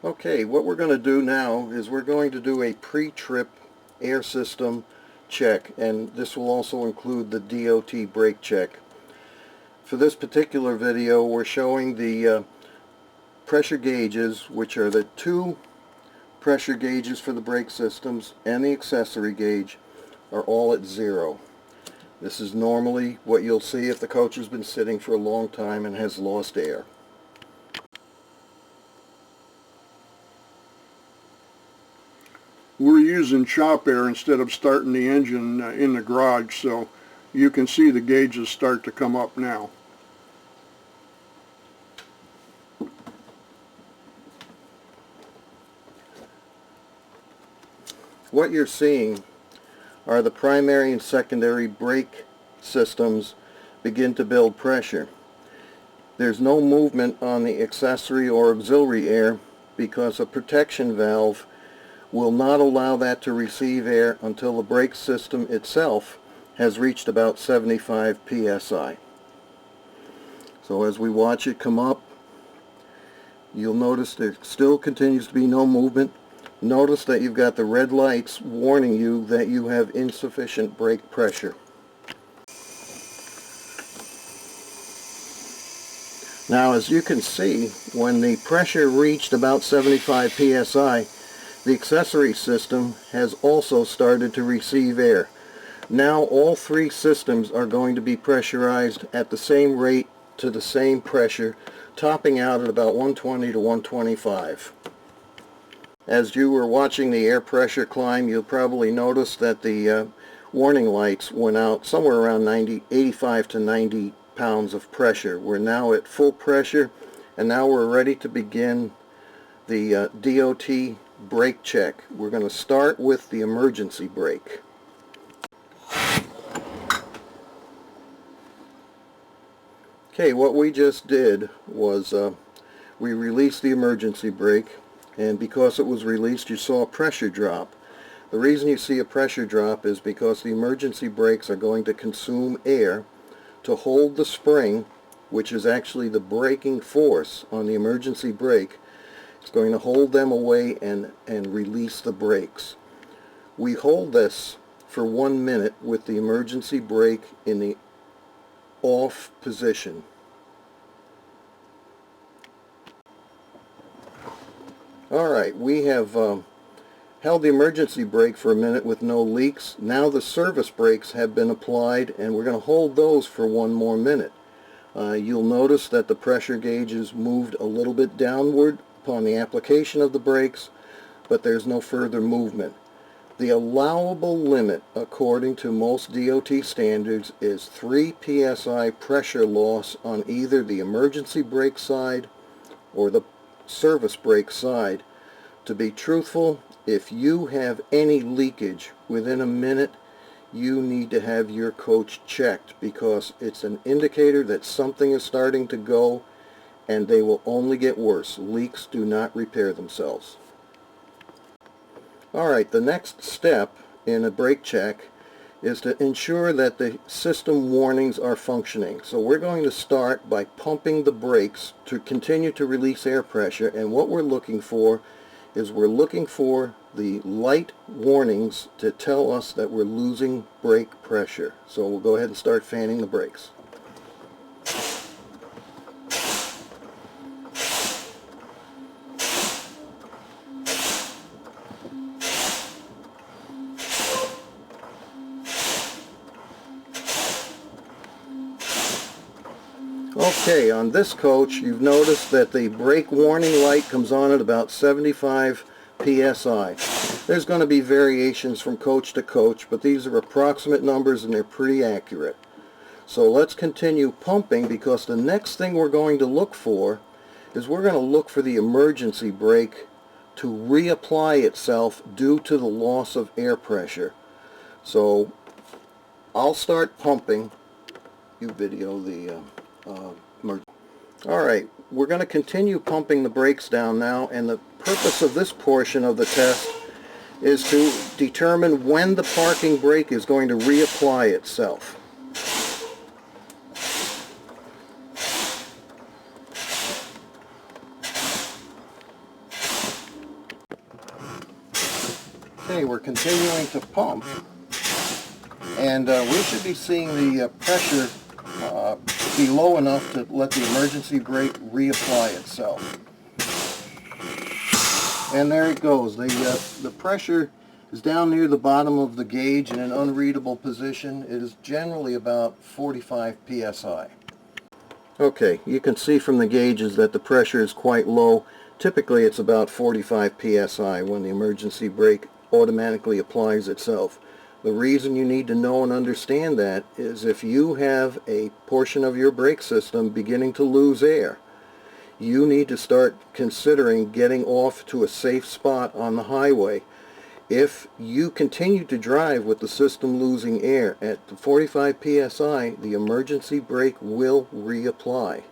Okay, what we're going to do now is we're going to do a pre-trip air system check, and this will also include the DOT brake check. For this particular video, we're showing the pressure gauges, which are the two pressure gauges for the brake systems, and the accessory gauge are all at 0. This is normally what you'll see if the coach has been sitting for a long time and has lost air. We're using shop air instead of starting the engine in the garage, so you can see the gauges start to come up now. What you're seeing are the primary and secondary brake systems begin to build pressure. There's no movement on the accessory or auxiliary air because a protection valve will not allow that to receive air until the brake system itself has reached about 75 psi. So as we watch it come up, you'll notice there still continues to be no movement. Notice that you've got the red lights warning you that you have insufficient brake pressure. Now, as you can see, when the pressure reached about 75 psi, the accessory system has also started to receive air. Now all three systems are going to be pressurized at the same rate to the same pressure, topping out at about 120 to 125. As you were watching the air pressure climb, you'll probably notice that the warning lights went out somewhere around 85 to 90 pounds of pressure. We're now at full pressure, and now we're ready to begin the DOT brake check. We're going to start with the emergency brake. Okay, what we just did was we released the emergency brake, and because it was released, you saw a pressure drop. The reason you see a pressure drop is because the emergency brakes are going to consume air to hold the spring, which is actually the braking force on the emergency brake. It's going to hold them away and release the brakes. We hold this for 1 minute with the emergency brake in the off position. Alright, we have held the emergency brake for a minute with no leaks. Now the service brakes have been applied, and we're going to hold those for 1 more minute. You'll notice that the pressure gauges moved a little bit downward upon the application of the brakes, but there's no further movement. The allowable limit, according to most DOT standards, is 3 psi pressure loss on either the emergency brake side or the service brake side. To be truthful, if you have any leakage within a minute, you need to have your coach checked, because it's an indicator that something is starting to go, and they will only get worse. Leaks do not repair themselves. Alright, the next step in a brake check is to ensure that the system warnings are functioning. So we're going to start by pumping the brakes to continue to release air pressure, and what we're looking for is the light warnings to tell us that we're losing brake pressure. So we'll go ahead and start fanning the brakes. Okay, on this coach, you've noticed that the brake warning light comes on at about 75 psi. There's going to be variations from coach to coach, but these are approximate numbers and they're pretty accurate. So let's continue pumping, because the next thing we're going to look for is we're going to look for the emergency brake to reapply itself due to the loss of air pressure. So I'll start pumping. You video the emergency. Alright, we're going to continue pumping the brakes down now, and the purpose of this portion of the test is to determine when the parking brake is going to reapply itself. Okay, we're continuing to pump, and we should be seeing the pressure be low enough to let the emergency brake reapply itself. And there it goes. The pressure is down near the bottom of the gauge in an unreadable position. It is generally about 45 psi. Okay, you can see from the gauges that the pressure is quite low. Typically it's about 45 psi when the emergency brake automatically applies itself. The reason you need to know and understand that is if you have a portion of your brake system beginning to lose air, you need to start considering getting off to a safe spot on the highway. If you continue to drive with the system losing air at 45 psi, the emergency brake will reapply.